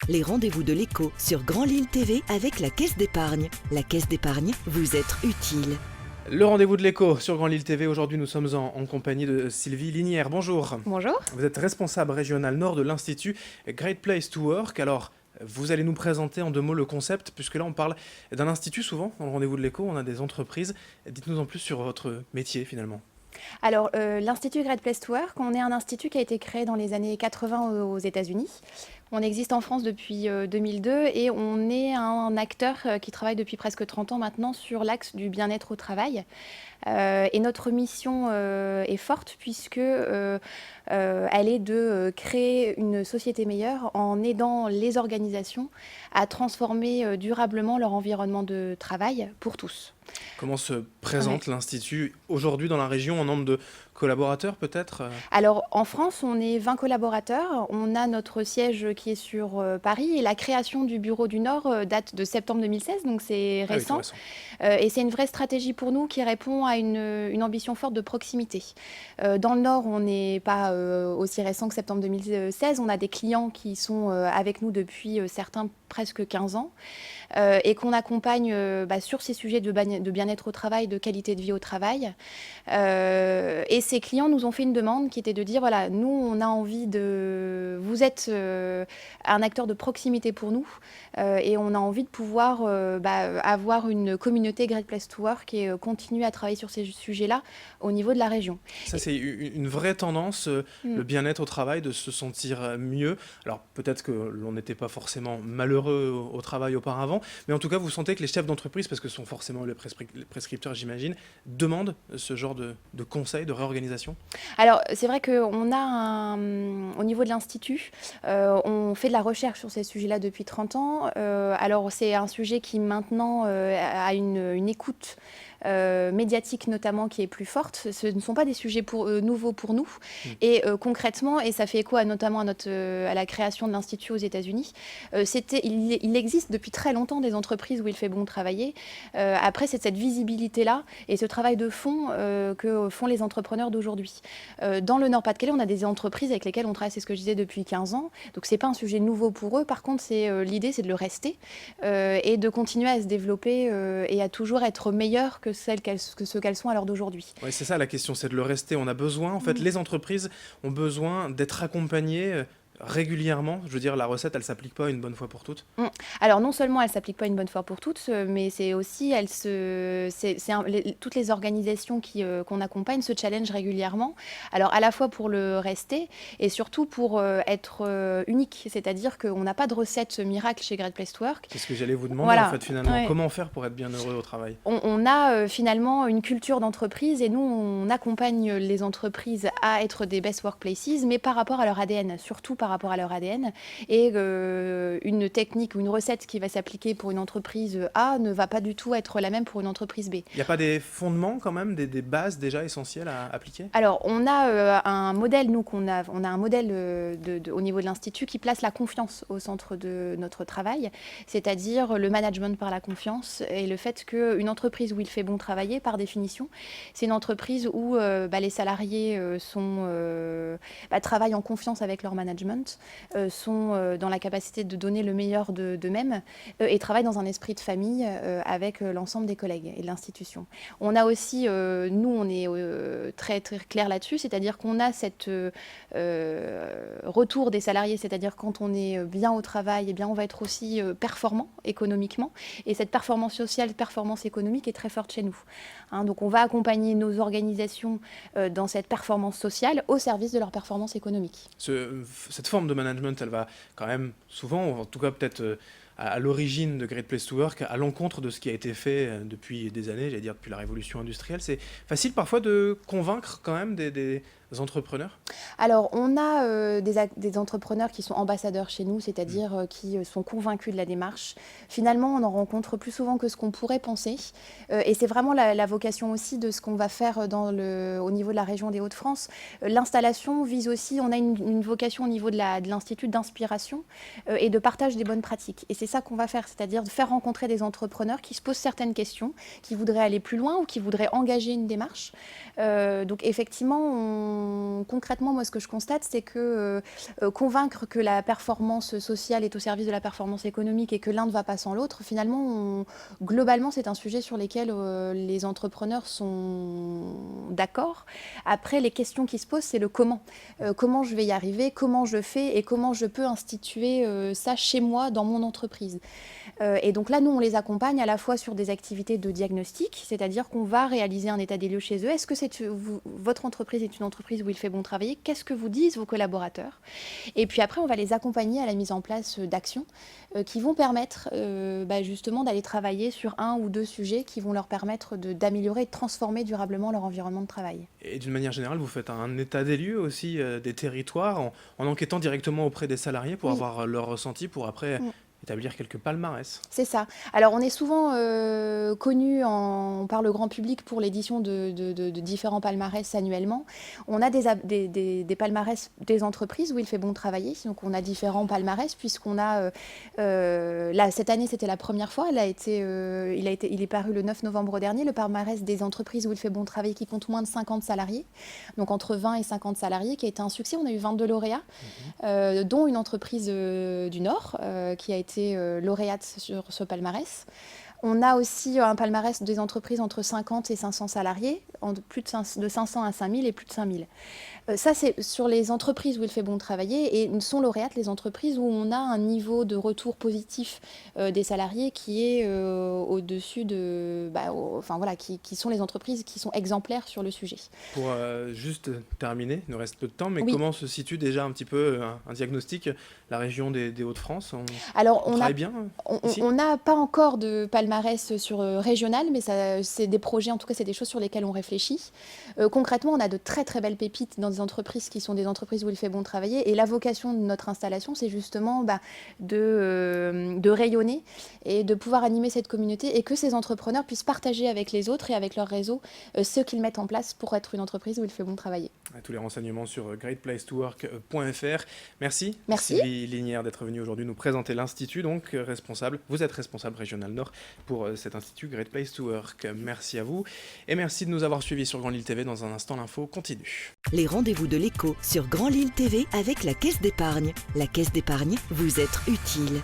les rendez-vous de l'écho sur Grand Lille TV avec la Caisse d'épargne. La Caisse d'épargne, vous être utile. Le rendez-vous de l'écho sur Grand Lille TV. Aujourd'hui, nous sommes en compagnie de Sylvie Linière. Bonjour. Bonjour. Vous êtes responsable régional nord de l'Institut Great Place to Work. Alors, vous allez nous présenter en deux mots le concept, puisque là, on parle d'un institut souvent. Dans le rendez-vous de l'écho, on a des entreprises. Dites-nous en plus sur votre métier, finalement. Alors, l'Institut Great Place to Work, on est un institut qui a été créé dans les années 80 aux États-Unis. On existe en France depuis 2002 et on est un acteur qui travaille depuis presque 30 ans maintenant sur l'axe du bien-être au travail. Et notre mission est forte puisque elle est de créer une société meilleure en aidant les organisations à transformer durablement leur environnement de travail pour tous. Comment se présente l'Institut aujourd'hui dans la région en nombre de collaborateurs peut-être ? Alors en France, on est 20 collaborateurs. On a notre siège qui est sur Paris et la création du bureau du Nord date de septembre 2016, donc c'est récent. Oui, tout récent. Et c'est une vraie stratégie pour nous qui répond à une ambition forte de proximité. Dans le Nord, on n'est pas aussi récent que septembre 2016. On a des clients qui sont avec nous depuis certains presque 15 ans et qu'on accompagne sur ces sujets de bien-être au travail, de qualité de vie au travail. Et ces clients nous ont fait une demande qui était de dire, voilà, nous, on a envie de... Vous êtes un acteur de proximité pour nous et on a envie de pouvoir avoir une communauté Great Place to Work et continuer à travailler sur ces sujets-là au niveau de la région. Ça, c'est une vraie tendance, le bien-être au travail, de se sentir mieux. Alors, peut-être que l'on n'était pas forcément malheureux au travail auparavant, mais en tout cas, vous sentez que les chefs d'entreprise, parce que ce sont forcément les prescripteurs, j'imagine, demandent ce genre de conseils, de réorganisation ? Alors, c'est vrai qu'on a au niveau de l'Institut, on fait de la recherche sur ces sujets-là depuis 30 ans. Alors, c'est un sujet qui maintenant a une écoute médiatique notamment qui est plus forte. Ce ne sont pas des sujets nouveaux pour nous. Et concrètement, et ça fait écho notamment à la création de l'Institut aux États-Unis, il existe depuis très longtemps des entreprises où il fait bon travailler. Après, c'est cette visibilité-là et ce travail de fond que font les entrepreneurs d'aujourd'hui. Dans le Nord-Pas-de-Calais, on a des entreprises avec lesquelles on travaille, c'est ce que je disais, depuis 15 ans. Donc, ce n'est pas un sujet nouveau pour eux. Par contre, l'idée, c'est de le rester et de continuer à se développer et à toujours être meilleur que ce qu'elles sont à l'heure d'aujourd'hui. Oui, c'est ça la question, c'est de le rester. On a besoin, en fait, les entreprises ont besoin d'être accompagnées régulièrement. Je veux dire, la recette, elle ne s'applique pas une bonne fois pour toutes. Alors, non seulement elle ne s'applique pas une bonne fois pour toutes, mais c'est aussi, toutes les organisations qu'on accompagne se challengent régulièrement. Alors, à la fois pour le rester et surtout pour être unique. C'est-à-dire qu'on n'a pas de recette miracle chez Great Place to Work. C'est ce que j'allais vous demander, voilà. En fait, finalement. Ouais. Comment faire pour être bien heureux au travail ? On a finalement une culture d'entreprise et nous, on accompagne les entreprises à être des best workplaces, mais par rapport à leur ADN, surtout par rapport à leur ADN. Et une technique ou une recette qui va s'appliquer pour une entreprise A ne va pas du tout être la même pour une entreprise B. Il n'y a pas des fondements quand même, des bases déjà essentielles à appliquer ? Alors, on a un modèle, on a un modèle au niveau de l'Institut qui place la confiance au centre de notre travail, c'est-à-dire le management par la confiance et le fait qu'une entreprise où il fait bon travailler, par définition, c'est une entreprise où les salariés travaillent en confiance avec leur management, sont dans la capacité de donner le meilleur d'eux-mêmes et travaillent dans un esprit de famille avec l'ensemble des collègues et de l'institution. On a aussi, nous, on est très, très clair là-dessus, c'est-à-dire qu'on a cette retour des salariés, c'est-à-dire quand on est bien au travail, eh bien, on va être aussi performant économiquement. Et cette performance sociale, performance économique est très forte chez nous. Donc on va accompagner nos organisations dans cette performance sociale au service de leur performance économique. Cette forme de management, elle va quand même souvent, en tout cas peut-être à l'origine de Great Place to Work, à l'encontre de ce qui a été fait depuis des années, j'allais dire depuis la révolution industrielle. C'est facile parfois de convaincre quand même des entrepreneurs ? Alors, on a des entrepreneurs qui sont ambassadeurs chez nous, c'est-à-dire qui sont convaincus de la démarche. Finalement, on en rencontre plus souvent que ce qu'on pourrait penser. Et c'est vraiment la vocation aussi de ce qu'on va faire au niveau de la région des Hauts-de-France. L'installation vise aussi, on a une vocation au niveau de l'Institut d'inspiration et de partage des bonnes pratiques. Et c'est ça qu'on va faire, c'est-à-dire de faire rencontrer des entrepreneurs qui se posent certaines questions, qui voudraient aller plus loin ou qui voudraient engager une démarche. Donc effectivement, concrètement, moi ce que je constate, c'est que convaincre que la performance sociale est au service de la performance économique et que l'un ne va pas sans l'autre, finalement, globalement, c'est un sujet sur lequel les entrepreneurs sont d'accord. Après, les questions qui se posent, c'est le comment. Comment je vais y arriver, comment je fais et comment je peux instituer ça chez moi, dans mon entreprise. Et donc là, nous, on les accompagne à la fois sur des activités de diagnostic, c'est-à-dire qu'on va réaliser un état des lieux chez eux. Est-ce que votre entreprise est une entreprise où il fait bon travailler? Qu'est-ce que vous disent vos collaborateurs? Et puis après, on va les accompagner à la mise en place d'actions qui vont permettre justement d'aller travailler sur un ou deux sujets qui vont leur permettre d'améliorer et de transformer durablement leur environnement de travail. Et d'une manière générale, vous faites un état des lieux aussi des territoires en enquêtant directement auprès des salariés pour avoir leur ressenti pour après établir quelques palmarès. C'est ça. Alors on est souvent connu par le grand public pour l'édition de différents palmarès annuellement. On a des palmarès des entreprises où il fait bon travailler. Donc on a différents palmarès puisqu'on a là cette année c'était la première fois. Il est paru le 9 novembre dernier, le palmarès des entreprises où il fait bon travailler qui compte moins de 50 salariés. Donc entre 20 et 50 salariés qui a été un succès. On a eu 22 lauréats, dont une entreprise du Nord qui a été lauréate sur ce palmarès. On a aussi un palmarès des entreprises entre 50 et 500 salariés, de 500 à 5000 et plus de 5000. Ça, c'est sur les entreprises où il fait bon travailler et sont lauréates les entreprises où on a un niveau de retour positif des salariés qui est au-dessus de... qui sont les entreprises qui sont exemplaires sur le sujet. Pour juste terminer, il nous reste peu de temps, mais Oui. Comment se situe déjà un petit peu un diagnostic, la région des Hauts-de-France? Alors, on travaille bien ici? On n'a pas encore de palmarès sur régional, mais c'est des projets, en tout cas, c'est des choses sur lesquelles on réfléchit. Concrètement, on a de très très belles pépites dans des entreprises qui sont des entreprises où il fait bon travailler. Et la vocation de notre installation, c'est justement de rayonner et de pouvoir animer cette communauté et que ces entrepreneurs puissent partager avec les autres et avec leur réseau ce qu'ils mettent en place pour être une entreprise où il fait bon travailler. Tous les renseignements sur greatplacetowork.fr. Merci. Merci. Sylvie Linière d'être venue aujourd'hui nous présenter l'Institut, donc responsable. Vous êtes responsable régional Nord pour cet Institut Great Place to Work. Merci à vous et merci de nous avoir suivis sur Grand Lille TV. Dans un instant, l'info continue. Les rendez-vous de l'écho sur Grand Lille TV avec la Caisse d'épargne. La Caisse d'épargne, vous êtes utile.